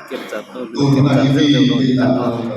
Ket satu, dua, ket Turun lagi satu, di udah hilang. tanggal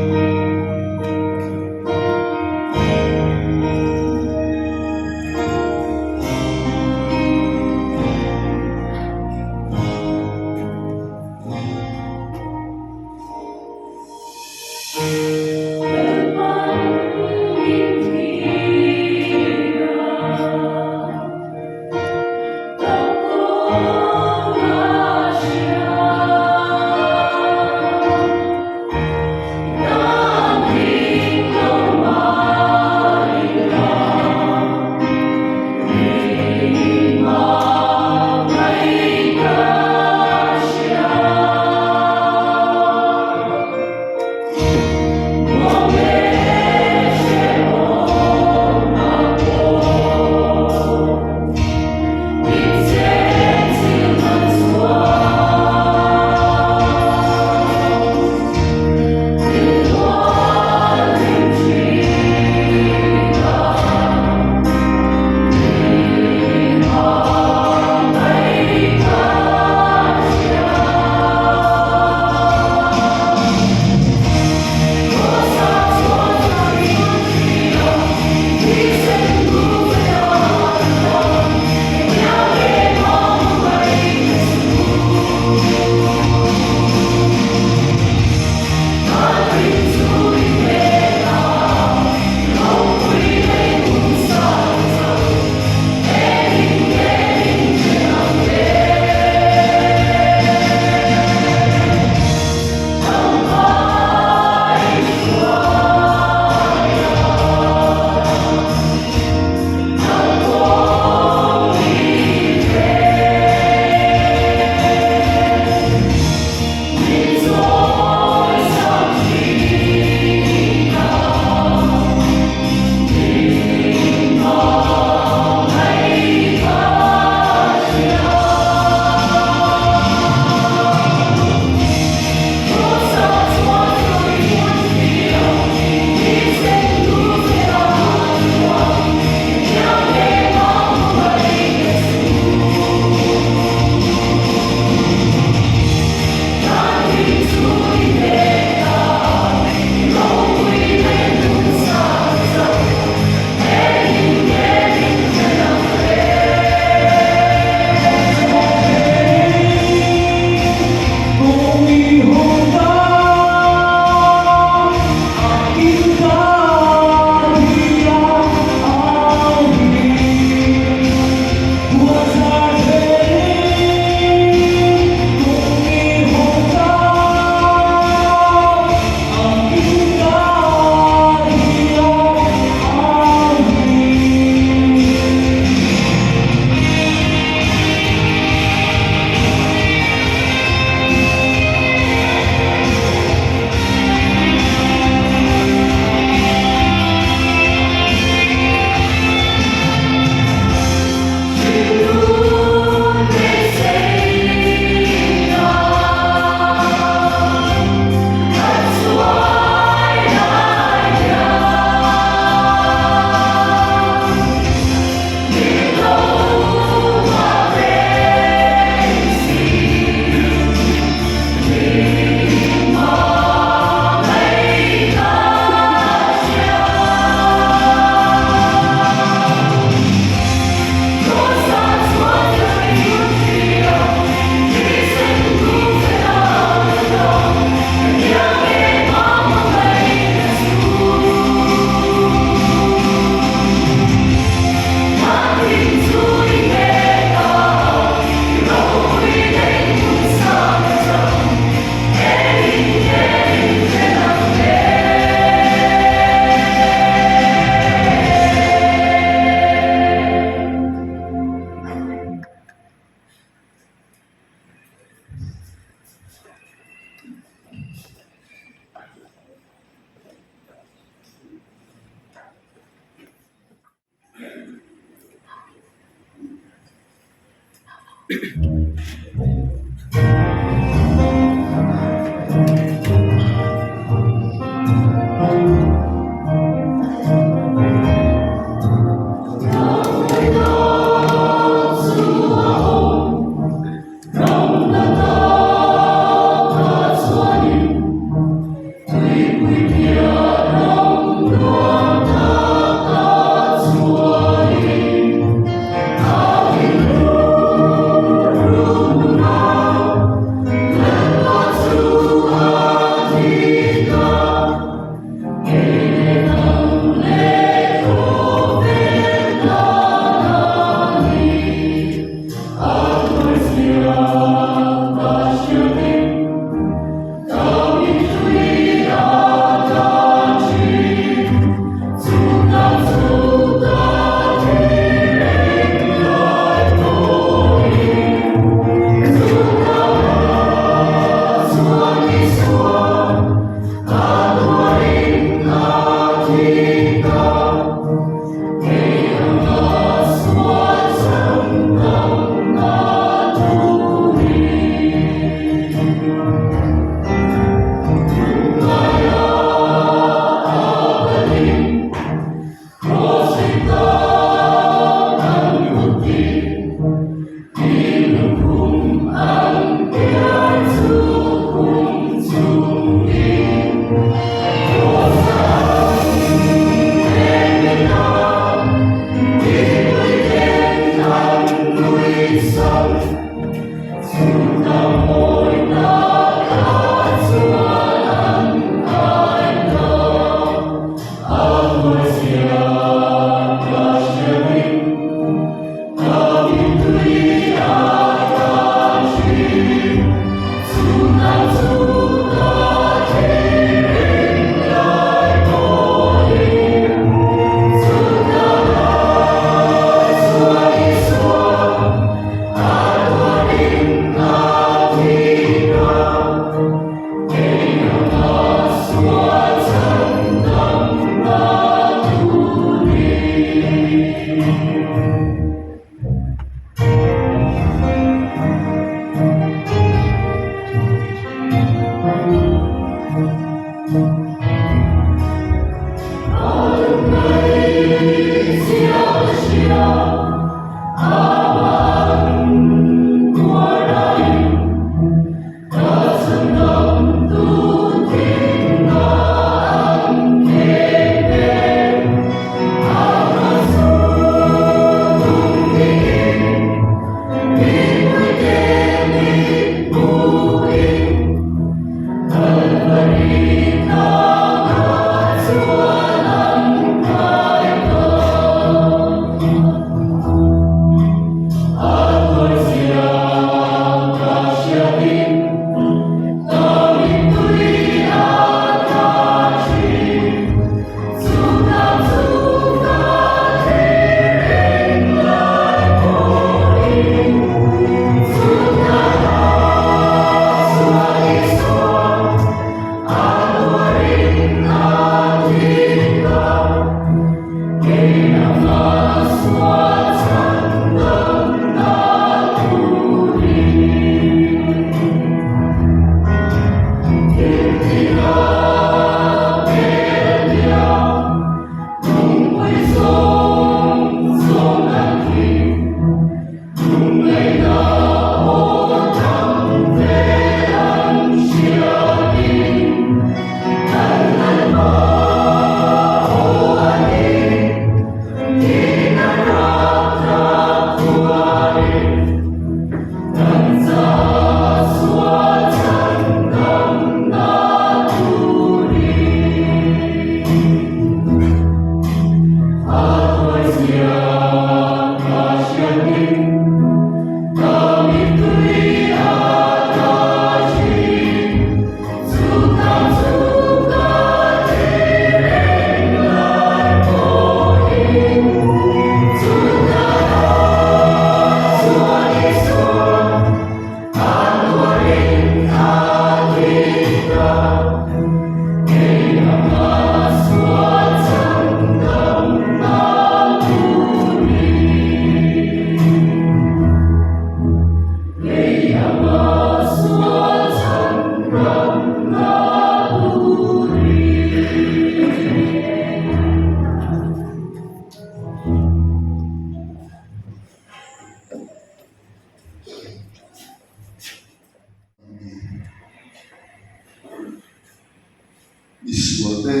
suate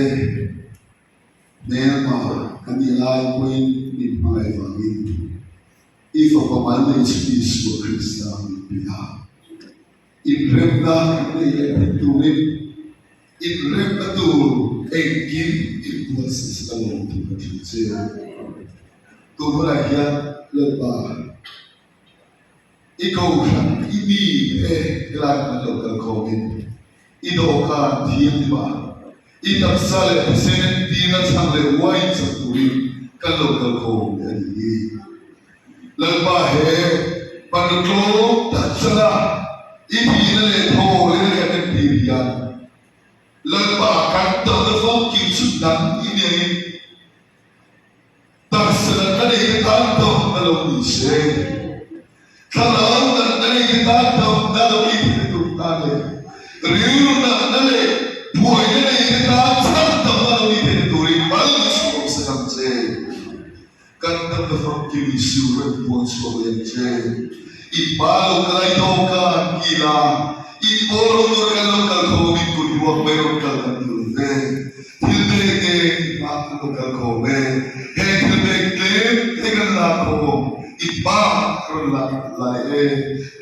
nema kanilai kuin ni mai wangin ifa pamalai chi su Krista ni pia ibremda ni tumin ibremda tu engin ibuasis kalong tu patse tu mulai leba ikaw ibi kailangan ng local COVID idokan diyan di ba inapsale present dinan sa wine sa turi ka local COVID ani leba panuto tatsala ibi na leto lele ka tiyan leba kanta na fong kinsudan ini tatsala kani kanto na lomise kalau nanti kita tahu dalam itu tadi, riuh nanti buahnya kita tahu dalam itu rimbal semua sahaja. Kata dalam kiri buat semua yang je, ibalu kalau dokan gila, ibolo kalau kau ikut buat berokal dulu, hilbeke aku kalau hilbeke dengan aku. Iba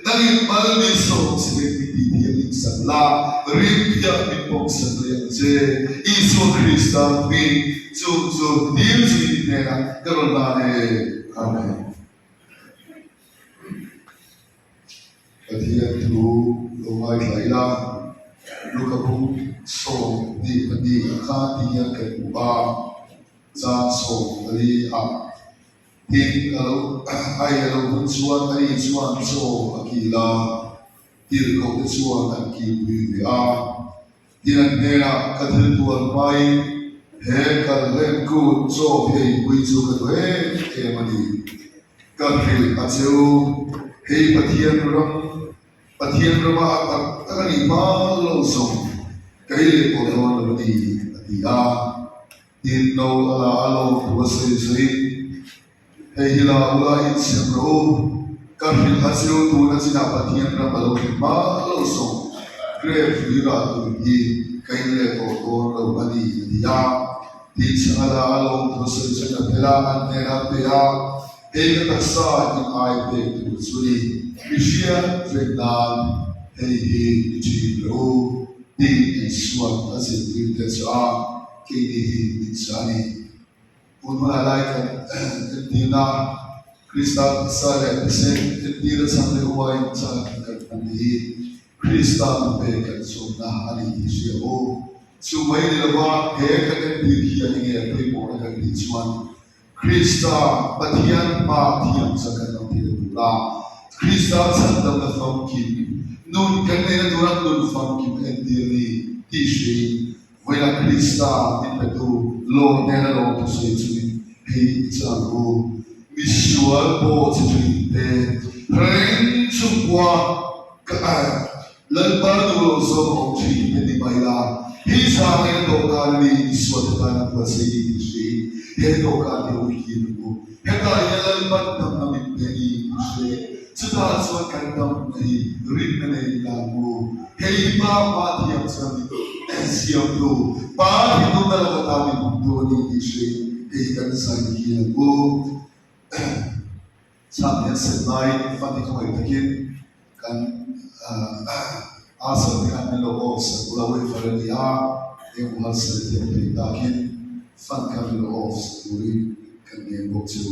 naging malmiso sa nagtitiyalig sa la rimpiyak nipong sa nayangse Iso Krista pin so dil sinitera karolane amen katiyan tu lumay layla lukabong so di akatiyan kaguba sa so dali tin kalau ay kalau suan ay suan so akila til ko suan akiwi tin nera katil tuan pai he kalem ku so he wi so ka he mani katil ateu he pathian rama akani pa lo so kaile ko don mani atia tin no ala alo wasai hila ula insyaallah kafil hasil tu nasi dapat yang ramai malu so grave lira tu di kaile ko bani dia di sana along terus sana pelan nera pea hila taksa in ai pe tu suri bishia frendan hei jiro di suat hasil di desa kini insani Unmalaikan Dina Krista Sare Sen Dina Sampai Uwain Sangat Kami Krista Memberikan Sunnah Ali Siao Sumai Dilawa Hekan Diri Yang Primo Akan Dicuan Krista Patian Patian Sangat Pula Krista Sangat Nafamkin Nun Kanena Durang Nun Famkin Diri Tishi Wala Krista Nipetu lo nena lo to say to me hey chango visual po to me rain chukwa ka lalbar do so of tree ni baila he sa ne to ka ni swata na pasai shi he to ka ni uki no he ka ya lalbar na mi ni shi chuta so kan dam ni rin ne la mo he ma diam sa ni siap do pa itu dalam kami berdua di sini ikan sahaja aku sampai selesai fatih kau itu kan asal kan melo sekolah wifar dia yang hasil dia berikan fan kami lo sekuri kan dia bukti